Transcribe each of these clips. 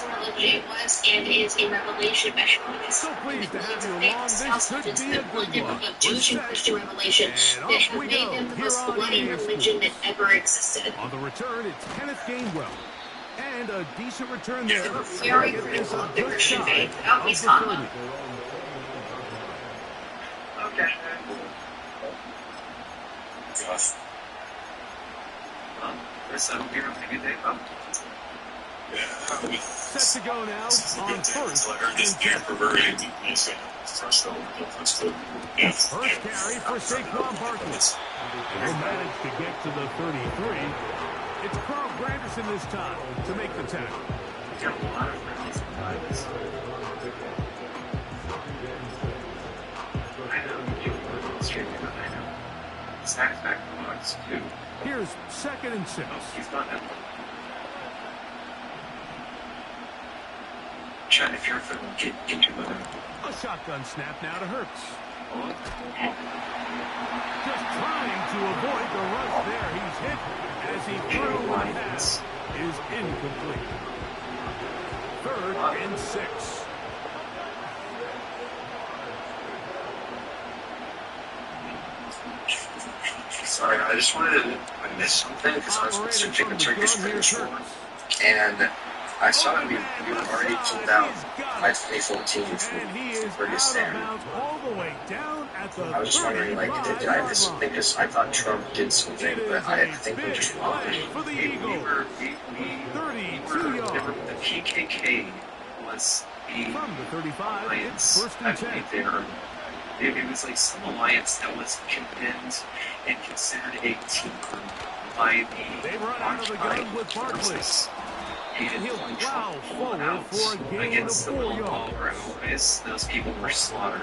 Ronald J. was and is a revelation measure on this. So pleased to have you along. This also could just be the a good blended one. of We're Jewish and set. Christian revelation And that off have we made go them the here most on bloody EA religion that Sports. ever existed. On the return, it's Kenneth Gainwell. And a decent return there. They were very critical of the Christian faith without Miss Hama. Okay. Josh. Well, Chris, I hope you're having a good day, bub. Yeah. Set to go now on first. I heard this game for very nice. First carry for Saquon Barkley. Will manage to get to the 33. It's Carl Granderson this time to make the tackle. Got a lot of really surprises. I know. Straight in, I know. Sacks back to the box, too. Here's 2nd and 6. He's not that. Trying to fear for them. Get to him. A shotgun snap now to Hurts. Just trying to avoid the rush there. He's hit as he threw a pass is incomplete. 3rd and 6. Sorry, I just wanted to miss something because I was searching the Turkish finish war. And I saw we were already pulled out by 2014 from Kyrgyzstan. I was just wondering, like, I thought Trump did something, but I think we're just wrong. The PKK was the alliance, I believe it was like some alliance that was condemned and considered a teen group by the occupied forces. And he'll plow forward for a gain against the Wall Otherwise, those people were slaughtered.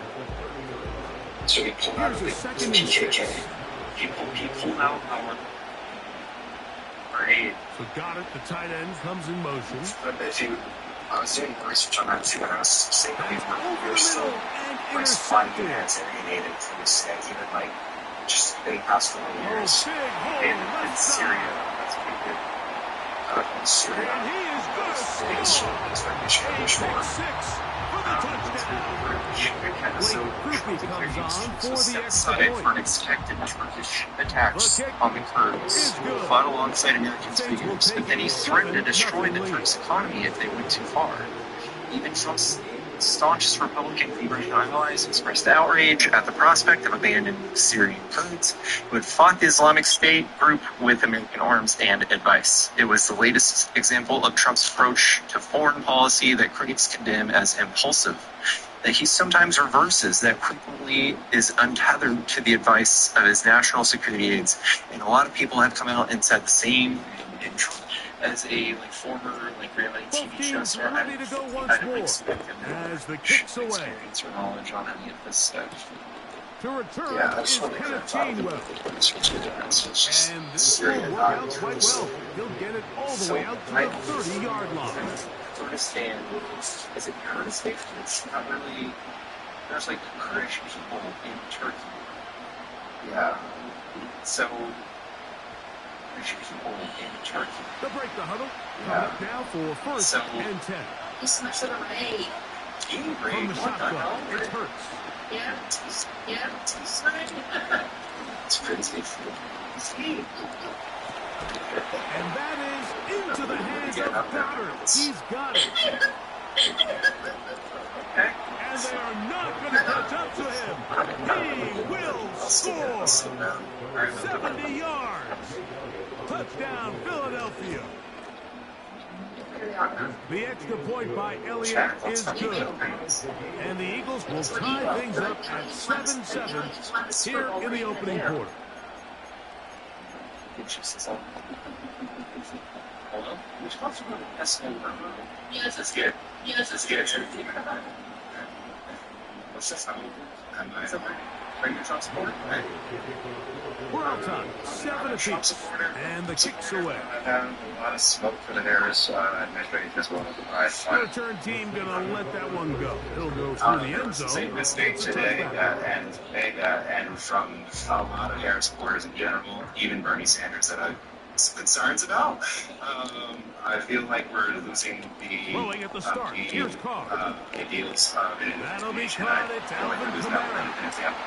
So he pulled out of the PKK. He pulled out our aid. So got it. The tight end comes in motion. But I was doing research on that too, and I was saying that we were still like supplying units alienated from the state, even like just in the past 20 years. In Syria, that's pretty good. In Syria, the biggest Turkish war. So set aside for unexpected Turkish attacks on the Kurds, who fought alongside American figures, but then he threatened to destroy the Turks' economy if they went too far. Even Trump's staunchest Republican Liberation allies expressed outrage at the prospect of abandoning Syrian Kurds who had fought the Islamic State group with American arms and advice. It was the latest example of Trump's approach to foreign policy that critics condemn as impulsive, that he sometimes reverses, that frequently is untethered to the advice of his national security aides. And a lot of people have come out and said the same in Trump. As a former reality TV show star, I don't expect him to as the kicks away. Experience or knowledge on any of this stuff. To return I just want to Kenneth Gainwell. And this will work out quite well. He'll get it all the way out to the 30-yard line. Kurdistan, is it Kurdistan? It's not really. There's Kurdish people in Turkey. Yeah. So. People in Turkey. They'll break the huddle. Coming up now for 1st and 10. He's much of a raid. From the shotgun, it's Hurts. Yeah. It's crazy. And that is into the hands of Goddard. He's got it. Okay. And they are not going to catch up to him. He will score. 70 yards. Touchdown, Philadelphia. The extra point by Elliott is good. And the Eagles will tie things up at 7-7 here in the opening quarter. Yes, it's good. Yes, it's good. What's this? We're on time, 7 apiece, and the kicks away. A lot of smoke for the Harris administration as well. The return team gonna let that one go. It'll go through the end zone. Same mistake today, and from a lot of Harris supporters in general, even Bernie Sanders that I some concerns about. I feel like we're losing the Rolling at the start. Here's Carr. ideals of That'll be information. caught. I It's feel like we're Alvin losing that Kamara. one example.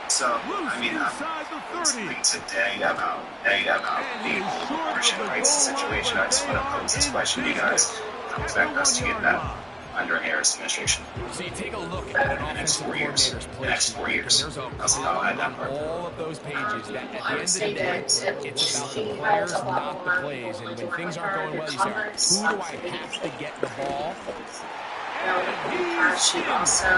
So, I mean, Inside the 30. listening today about the whole abortion rights situation. I just want to pose this question to you guys. I expect us to get that under a Harris administration. So you take a look at an offensive coordinator's play. Next 4 years. There's a I'll add that column part. on all of those pages that at the I end would of say the day, that it's about the players, not the plays. And when things aren't going well, you say, who do I have to get the ball? She also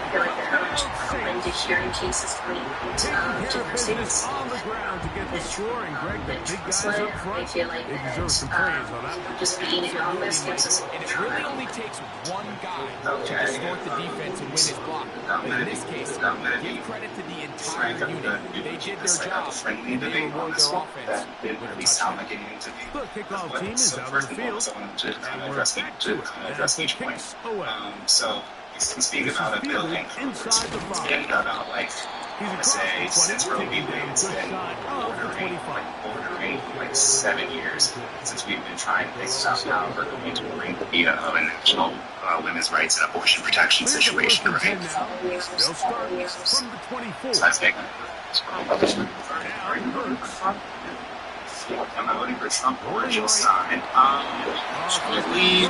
feel like they're open to hearing cases coming out of different states. On the ground to get the score, and Greg, the big guys up I front, feel like they deserve some praise on that. just being in Congress gives us And it really only takes one guy to distort the defense and win his block. But in this case, give credit to the entire unit. They did their job, and they reward their offense. That didn't really sound like it needed to be. The kickoff team is out on the field. To kind of address each point. away. So he's speaking about a building. Inside the 5. Speaking about like He's across say the since 20, Roe v. taking a Wade's good been shot of the 25. bordering 7 years since we've been trying things out now. We're going to bring the national women's rights and abortion protection situation, right? They'll start from the 24. So that's big. Now, Hurts. I'm voting for Trump or Jill Stein. Currently,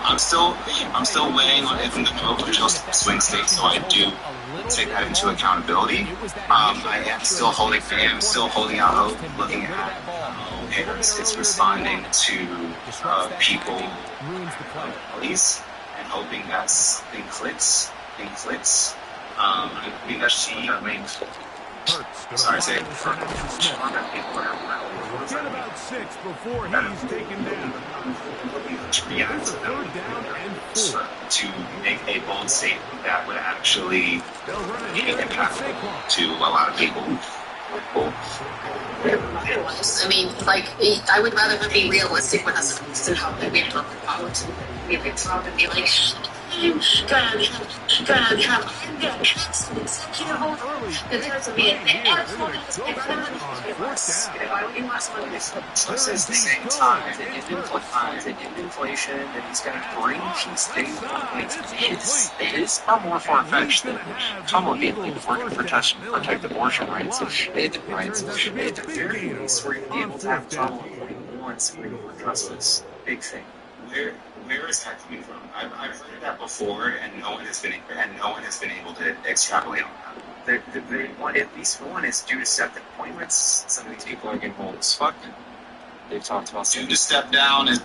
I'm still weighing on if I'm going to vote for Jill's swing state, so I do take that into accountability. I am still holding out hope, looking at how Harris is responding to people, police, and hoping that something clicks. I mean, that's she. I mean. Sorry, say it. Get about 6 before he's taken down. Yeah, It's a third down and 4. to make a bold statement that would actually They'll run it be here with impactful Saquon. to a lot of people. I mean, like, I would rather be realistic with us than how we talk about we would talk and be like, I'm gonna Plus, at the same time, in inflation, and he's going to bring these things. His are more far-fetched than some of the able to protect abortion rights. At the very least, we're going to be able to have trouble once we address this big thing. Where is that coming from? I've heard that before, and no one has been able to extrapolate on that. At least one is due to septic appointments. Some of these people are getting old as fuck. They've talked about due to step down as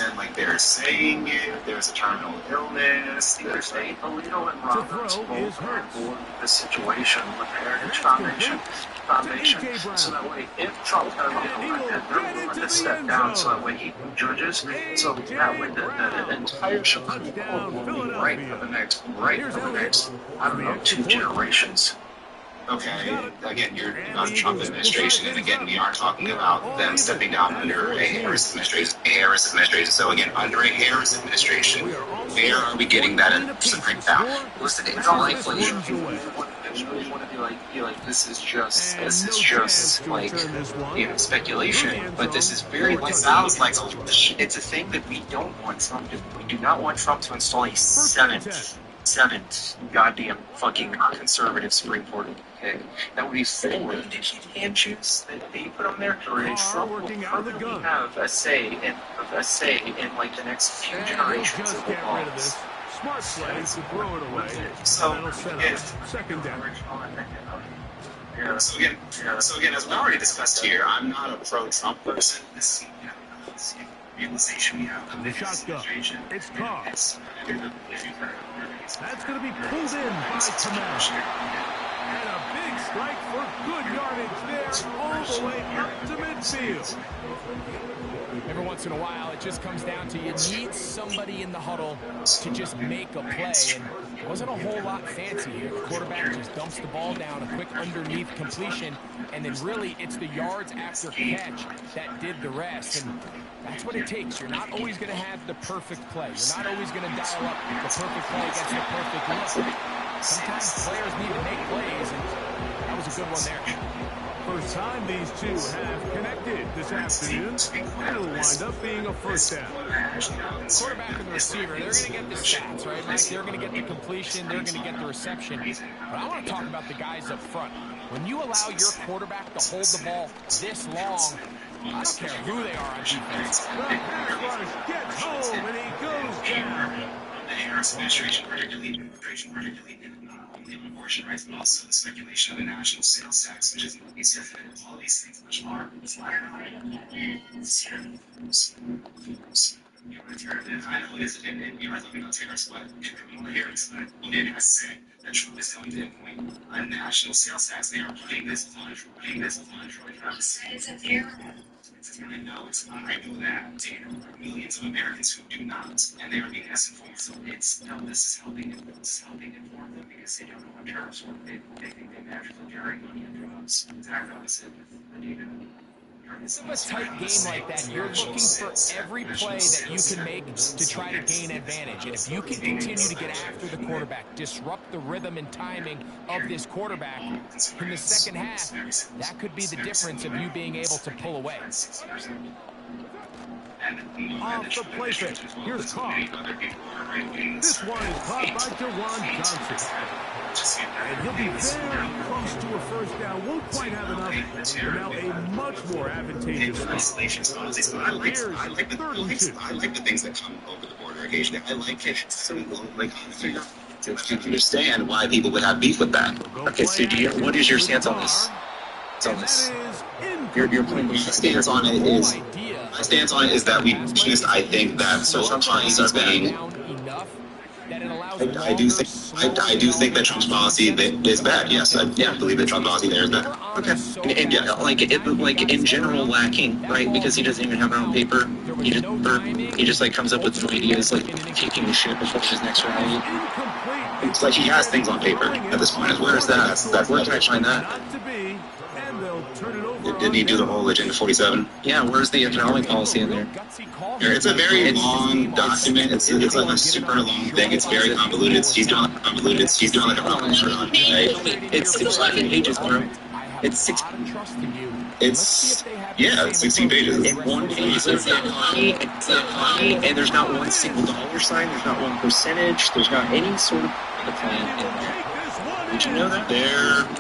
in like they're saying it. There's a terminal illness. There's Alito and Roberts both are for the situation with the Heritage Foundation. So that way, if Trump's going to be elected, they're willing to step down so that way he judges. So that way the entire Supreme Court will be right for the next, I don't know, 2 generations. Okay, again, you're on the Trump administration, and again, we are talking about them stepping down under a Harris administration. So again, under a Harris administration, where are we getting that Supreme power? Listen, it's all inflation. You want to be like this is just like speculation, but this is very like sounds like it's a thing that we don't want Trump to. We do not want Trump to install a seventh goddamn fucking conservative Supreme Court. Okay, that would be 4 hand shoes that they put on there. Trump will probably have a say in like the next few generations of the laws. Smart play to throw it away. So Second down. So again, as we already discussed here, I'm not a pro-Trump person. This realization we have of the administration. It's Carr. That's going to be pulled in by Kamara. And a big strike for good yardage there, all the way up to midfield. Every once in a while, it just comes down to you need somebody in the huddle to just make a play. And it wasn't a whole lot fancy here. The quarterback just dumps the ball down, a quick underneath completion, and then really it's the yards after catch that did the rest. And that's what it takes. You're not always going to have the perfect play. You're not always going to dial up the perfect play against the perfect look. Sometimes players need to make plays, and that was a good one there. First time these two have connected this afternoon. It'll wind up being a first down. The quarterback and the receiver, they're going to get the stats, right, Mike? They're going to get the completion. They're going to get the reception. But I want to talk about the guys up front. When you allow your quarterback to hold the ball this long, I don't care who they are on defense. The pass rush gets home, and he goes down. The Harris administration, particularly only on abortion rights, but also the speculation of the national sales tax, which is all these things much more. I know it is, and you are talking about Taylor Swift and Kamala Harris, but he didn't say that Trump is going to implement a national sales tax. They are putting this on Travis. It's a terrible. I know it's not. I know that. There are millions of Americans who do not, and they are being misinformed. So this is helping inform them because they don't know what tariffs work. They think they magically generate money on drugs. Exactly opposite with the data. In a tight game like that, you're looking for every play that you can make to try to gain advantage. And if you can continue to get after the quarterback, disrupt the rhythm and timing of this quarterback in the second half, that could be the difference of you being able to pull away. Off the play fake. Here's Carr. This one is caught by Jawan Johnson. And he'll be very close to a first down. Won't quite have enough, but now a much more advantageous spot. I like the things that come over the border occasionally. I like it. So to understand why people would have beef with that. Okay, so what is your stance on this? Your point. My stance on it is that I think that social ties are being. I do think that Trump's policy is bad. Yes, I believe that Trump's policy there is bad. Okay, and like in general lacking, right? Because he doesn't even have it on paper. He just like comes up with ideas, like taking the shit before his next rally. It's like he has things on paper at this point. Where is that? Where can I find that? Didn't he do the whole Agenda 47? Yeah, where's the economic policy in there? It's a very long document. It's like a super long thing. It's very convoluted. He's doing like a revolution on it. It's 16 pages, bro. It's 16 pages. In one page says the economy, and there's not one single dollar sign. There's not one percentage. There's not any sort of plan in there. Did you know that?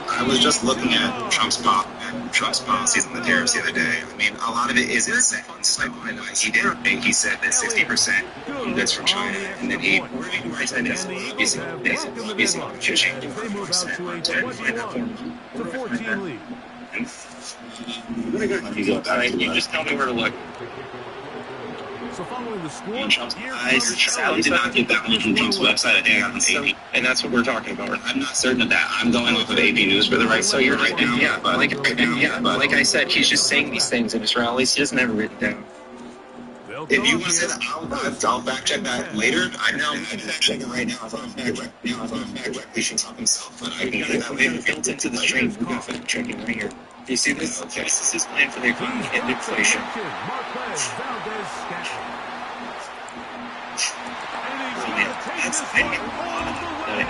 I was just looking at Trump's policies on the tariffs the other day. I mean, a lot of it is insane. It's like he said that 60% goods from China, and then he writes that down. Obviously, changing 4% to 14 lead. You just tell me where to look. So following the score, I did not get that one from Trump's website. I think I got on AP, and that's what we're talking about. I'm not certain of that. I'm going off of AP News for the right. So you're right now. Yeah, but like I said, he's just saying these things in his rallies. He doesn't have it written down. If you want to say that, I'll fact check that later. I know I can fact check it right now. If I'm fact check, he should talk himself. But I can get that later. Built into the stream. We got fact checking right here. Do you see this? Okay, this is his plan for the economy and inflation.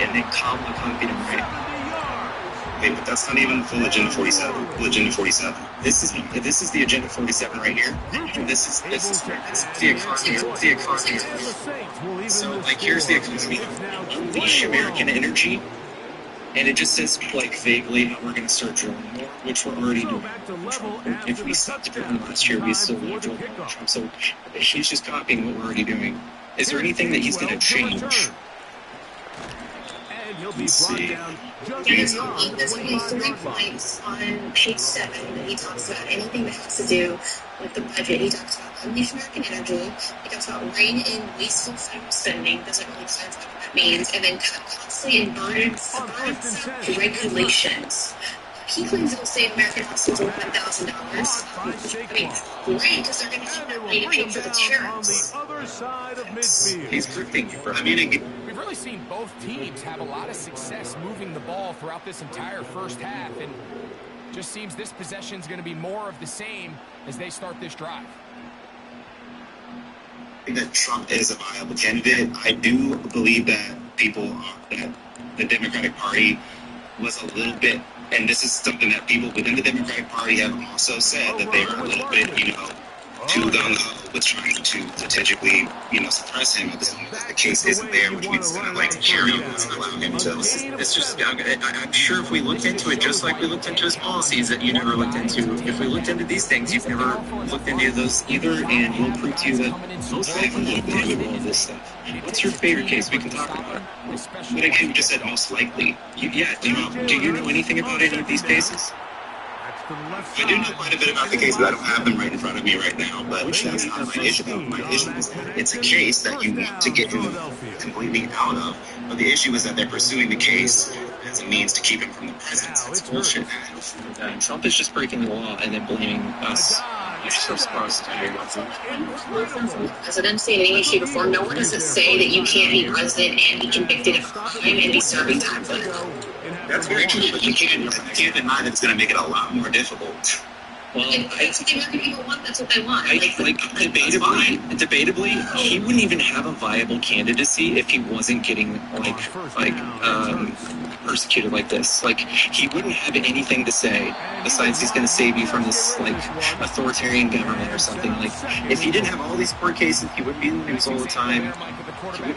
And then Kamala copied him right. Wait, but that's not even full Agenda 47. Full Agenda 47. This is the Agenda 47 right here. And this is the economy. So like here's the economy. Unleash American energy. And it just says, like, vaguely how we're going to start drilling more, which we're already doing. If we stopped drilling last year, we still would drill more. So he's just copying what we're already doing. Is there anything that he's going to change? Let's see. There's 3 points on page 7 that he talks about anything that has to do with the budget. He talks about unleash American energy. He talks about rein in wasteful federal spending. Doesn't really understand what that means. And then cut costly and burdensome regulations. He claims it will save American households $1,000. I mean, great, because they're going to keep that money to pay for the tariffs. He's predicting. We've really seen both teams have a lot of success moving the ball throughout this entire first half, and just seems this possession is going to be more of the same as they start this drive. think that Trump is a viable candidate. I do believe that that the Democratic Party was a little bit, and this is something that people within the Democratic Party have also said, that they were a little bit, too gung-ho with trying to strategically, suppress him. The case isn't there, which means it's going to carry on and allow him to. It's just, I'm sure if we looked into it, just like we looked into his policies that you never looked into, if we looked into these things, you've never looked into those either, and we'll prove to you that most likely looked into all of this stuff. What's your favorite case? We can talk about it. But again, you just said most likely. Do you know anything about any of these cases? I do know quite a bit about the cases. I don't have them right in front of me right now, but that's not my issue. My issue is that it's a case that you want to get him completely out of. But the issue is that they're pursuing the case as a means to keip him from the presidency. It's bullshit. Trump is just breaking the law and then blaming us. It's so supposed to be. Presidency in any way, shape, or form. No one doesn't say that you can't be president and be convicted of crime and be serving time for it. That's very true, but you can't deny that it's going to make it a lot more difficult. Well, that's what the American people want. That's what they want. Debatably, he wouldn't even have a viable candidacy if he wasn't getting persecuted like this. He wouldn't have anything to say besides he's going to save you from this authoritarian government or something. If he didn't have all these court cases, he wouldn't be in the news all the time.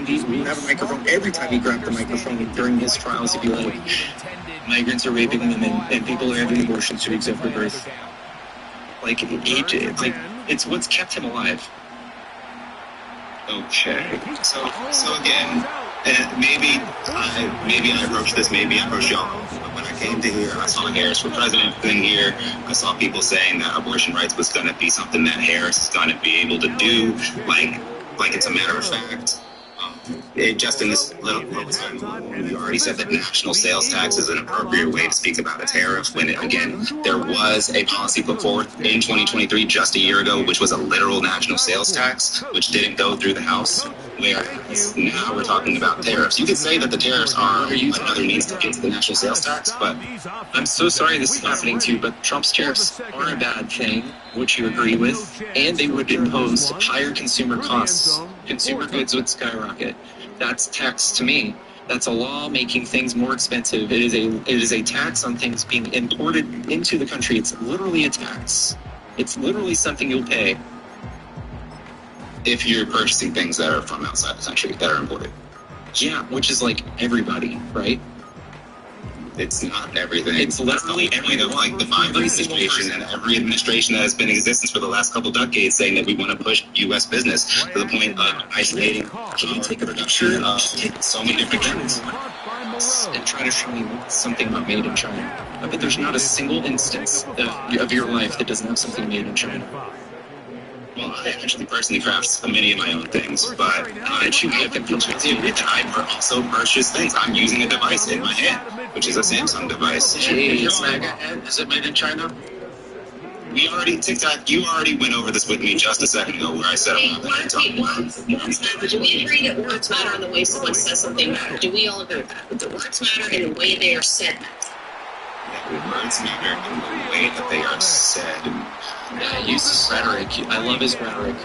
He wouldn't have a microphone every time he grabbed the microphone during his trials. He'd be like, migrants are raping women and people are having abortions to accept their birth. It's what's kept him alive. Okay. So again, maybe I approached this, maybe I approached y'all. But when I came to here, I saw Harris for president thing here. I saw people saying that abortion rights was going to be something that Harris is going to be able to do, like it's a matter of fact. Just in this little time, you already said that national sales tax is an appropriate way to speak about a tariff when, again, there was a policy put forward in 2023, just a year ago, which was a literal national sales tax, which didn't go through the House, whereas now we're talking about tariffs. You could say that the tariffs are another means to get to the national sales tax, but I'm so sorry this is happening too, but Trump's tariffs are a bad thing, which you agree with, and they would impose higher consumer costs. Consumer goods would skyrocket. That's tax to me. That's a law making things more expensive. It is a tax on things being imported into the country. It's literally a tax. It's literally something you'll pay if you're purchasing things that are from outside the country that are imported. Yeah, which is everybody, right? It's not everything. It's literally the point of the Biden administration and every administration that has been in existence for the last couple decades saying that we want to push U.S. business to the point of isolating. Can you take a picture of so many different things and try to show me something about made in China? I bet there's not a single instance of your life that doesn't have something made in China. Well, I actually personally craft many of my own things, but I also purchase things. I'm using a device in my hand, which is a Samsung device. Is it made in China? TikTok, you already went over this with me just a second ago where I said I'm not going to talk about. Do we agree that words matter in the way someone says something matter? Do we all agree with that? That the words matter in the way they are said matter? Yeah, words matter in the way that they are said. Yeah, he uses rhetoric. I love his rhetoric.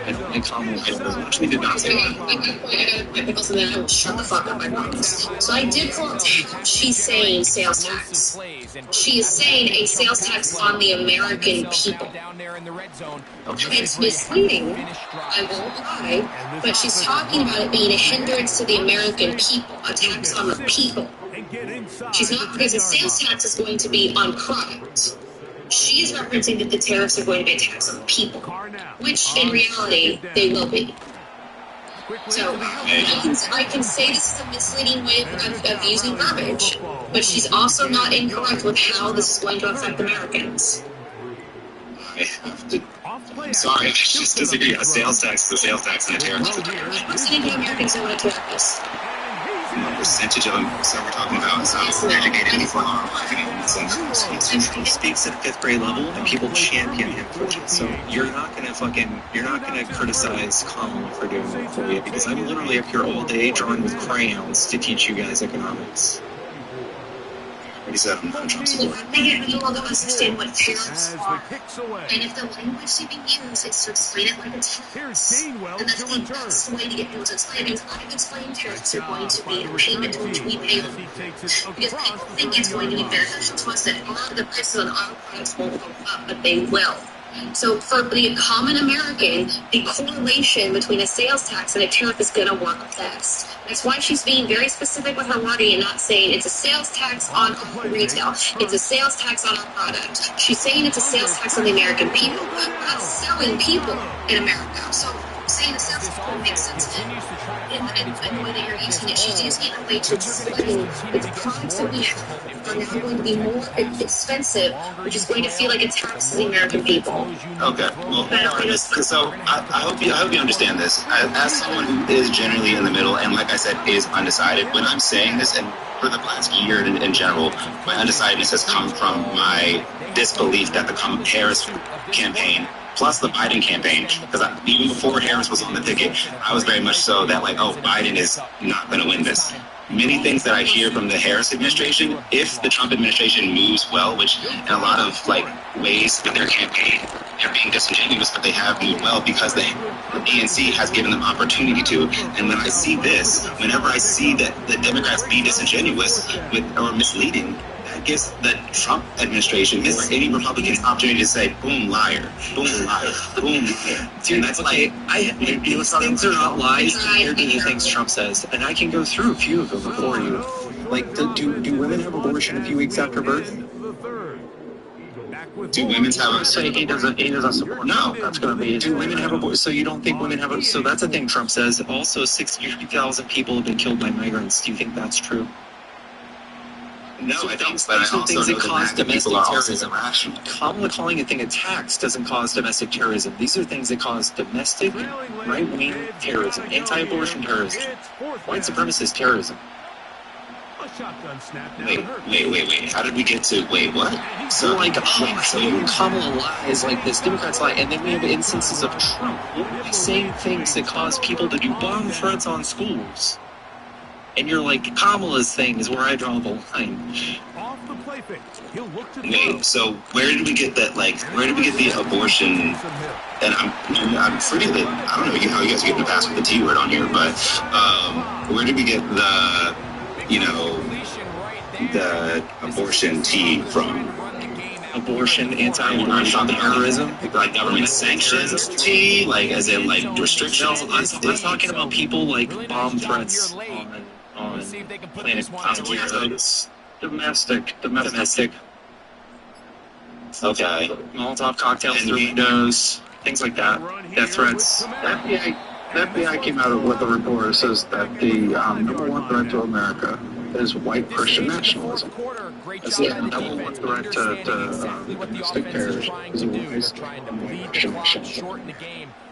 And Kamala actually did not say that. I got my pickles and then I will shut the fuck up, I promise. So I did pull up she's saying sales tax. She is saying a sales tax on the American people. Okay. It's misleading, I won't lie, but she's talking about it being a hindrance to the American people, a tax on the people. She's not, because the sales tax is going to be on product. She is referencing that the tariffs are going to be a tax on people, which in reality they will be. So I can say this is a misleading way of using verbiage, but she's also not incorrect with how this is going to affect Americans. I have to. I'm sorry, I just disagree. A sales tax is a sales tax and a tariff is a tariff. What percentage of Americans know what a tariff is? What percentage of them? So we're talking about how educated people are. Trump speaks at 5th grade level, and people champion him for it. So you're not gonna criticize Kamala for doing that for you, because I'm literally up here all day drawing with crayons to teach you guys economics. already said I'm not Trump's You supporter. no longer understand what tariffs As the are. kick's away. And if the language to be used is to explain it like a Here's tax, Gainwell then that's to the return. best way to get people to explain it. Because I've explained tariffs are going to be a By the payment to which returning we team pay as he takes it because across people the think it's going to be 30-yard line. beneficial to us that the prices on our products won't go up, but they will. So for the common American, the correlation between a sales tax and a tariff is going to work best. That's why she's being very specific with her wording and not saying it's a sales tax on retail. It's a sales tax on our product. She's saying it's a sales tax on the American people. We're not selling people in America. So saying a sales tax makes sense in the way that you're using it. She's using it in a way to explain that the products that we have are now going to be more expensive, which is going to feel like a tax to the American people. Okay, well, so I hope you understand this. As someone who is generally in the middle, and like I said, is undecided, when I'm saying this, and for the last year in general, my undecidedness has come from my disbelief that the Harris campaign plus the Biden campaign, because even before Harris was on the ticket, I was very much so that like, oh, Biden is not going to win this. Many things that I hear from the Harris administration, if the Trump administration moves well, which in a lot of like ways with their campaign, they're being disingenuous, but they have moved well because the DNC has given them opportunity to. And when I see this, whenever I see that the Democrats be disingenuous or misleading, that gives the Trump administration or any Republicans opportunity to say, boom, liar, boom, liar, boom, liar. Dude, that's okay. These things are not lies compared to the things Trump says, and I can go through a few of them for you. Like, do women have abortion a few weeks after birth? Do women have a Say he doesn't support. No, that's going to be. Do women have abortion? So you don't think women have a? So that's a thing Trump says. Also, 63,000 people have been killed by migrants. Do you think that's true? No, I don't. But I also things that know cause that domestic people are also terrorism. irrational. Kamala calling a thing a tax doesn't cause domestic terrorism. These are things that cause domestic right-wing terrorism, anti-abortion terrorism, white supremacist terrorism. Wait. How did we get to, what? So like, Kamala lies like this, Democrats lie, and then we have instances of Trump saying things that cause people to do bomb threats on schools. And you're like, Kamala's thing is where I draw the line. Wait, so where did we get that, like, where did we get the abortion? And I'm pretty lit. I don't know how you guys get the pass with the T word on here, but where did we get the, the abortion T from? Abortion, anti-abortion terrorism, like government sanctions T, like as in like restrictions. I'm talking about people like bomb threats on planet Earth. Domestic. Okay. Molotov cocktails through windows, things like that. Death threats. The FBI came out with a report that says that the number one threat to America is white Christian nationalism. It's the number one threat to domestic terrorism is a white Christian nationalism.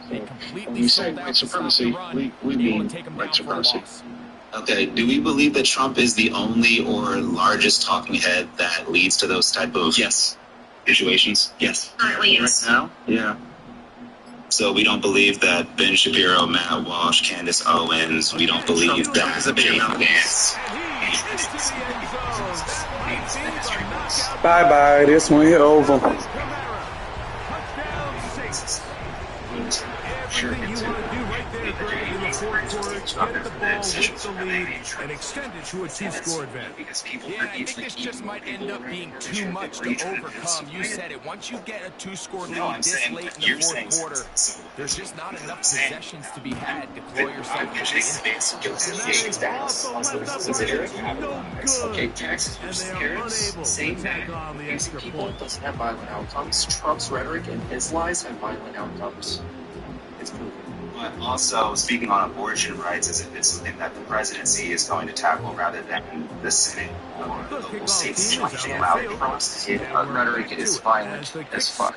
When we say white supremacy, we mean white supremacy. Okay, do we believe that Trump is the only or largest talking head that leads to those type of situations? Yes. Currently, yes. Right now? Yeah. So we don't believe that Ben Shapiro, Matt Walsh, Candace Owens, we don't believe that Jay Vance. Bye-bye, this one here over. Everything you want to do right there, Greg, in the fourth quarter, get the ball with the lead and extend it to a two-score advantage. Yeah, I think this just might end up being too much to overcome. You said it. Once you get a two-score lead this late in the fourth quarter, there's just not enough possessions to be had to claw yourself Okay, taxes versus tariffs, same thing. Basic people doesn't have violent outcomes. Trump's rhetoric and his lies have violent outcomes. It's proven. But also, speaking on abortion rights as if it's something that the presidency is going to tackle rather than the Senate or the local states trying to allow it across. Rhetoric is violent as fuck.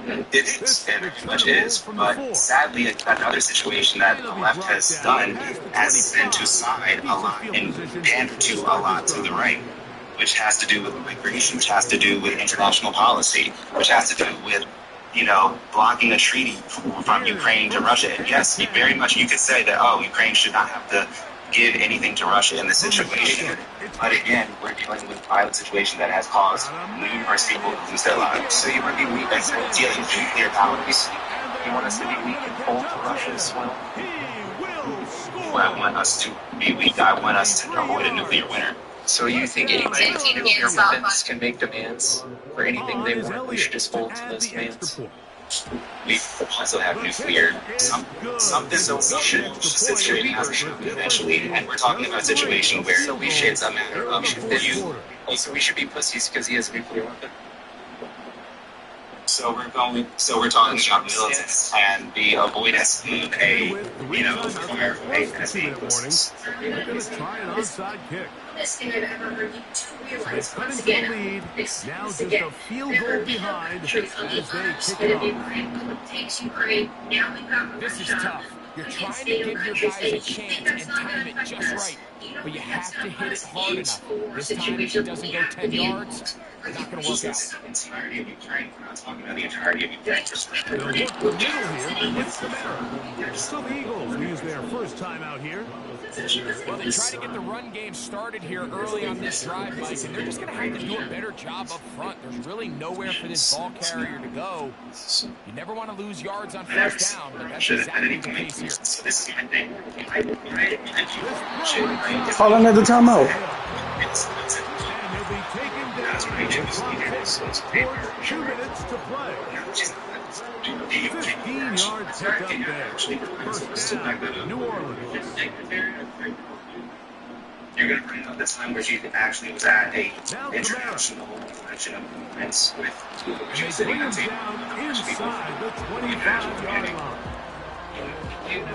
It very much is, but sadly, another situation that the left has done has been to side a lot and pander to a lot to the right, which has to do with immigration, which has to do with international policy, which has to do with blocking a treaty from Ukraine to Russia. And yes, very much you could say that, Ukraine should not have to give anything to Russia in this situation. But again, we're dealing with a violent situation that has caused numerous people to lose their lives. So you want to be weak and dealing with nuclear powers? You want us to be weak and cold to Russia as well? Well, I want us to be weak. I want us to avoid a nuclear winter. So you think anybody with nuclear weapons can make demands for anything they want? We should just fold to those demands. We also have nuclear. Something so we should situation eventually, and we're talking about a situation where it's a matter of you. So we should be pussies because he has a nuclear weapon. So we're talking about militants and the avoidance of fire as being pussies. Best thing I've ever heard you two realize once The again. lead, This now just again. a field goal behind as they kick it off. Takes Ukraine. Now we've got This is Russia. tough. You're trying to give your guys a chance and time it just right. But you have to hit it hard enough. This time, if it doesn't go 10 yards, it's not going to work out. Entirety of Ukraine. We're not talking about the entirety of Ukraine. They'll work the middle here with Kamara. So the Eagles lose their first time out here. Well, they try to get the run game started here early on this drive, Mike, and they're just going to have to do a better job up front. There's really nowhere for this ball carrier to go. You never want to lose yards on first down, but that's exactly the case here. So this is my thing. Calling at the timeout. And he'll be taken down. The clock towards 2 minutes to play. 15-yard pickup there. First down, New Orleans. You're going to bring up the time where she actually was at a international convention of movements with They bring him down inside the 25-yard line.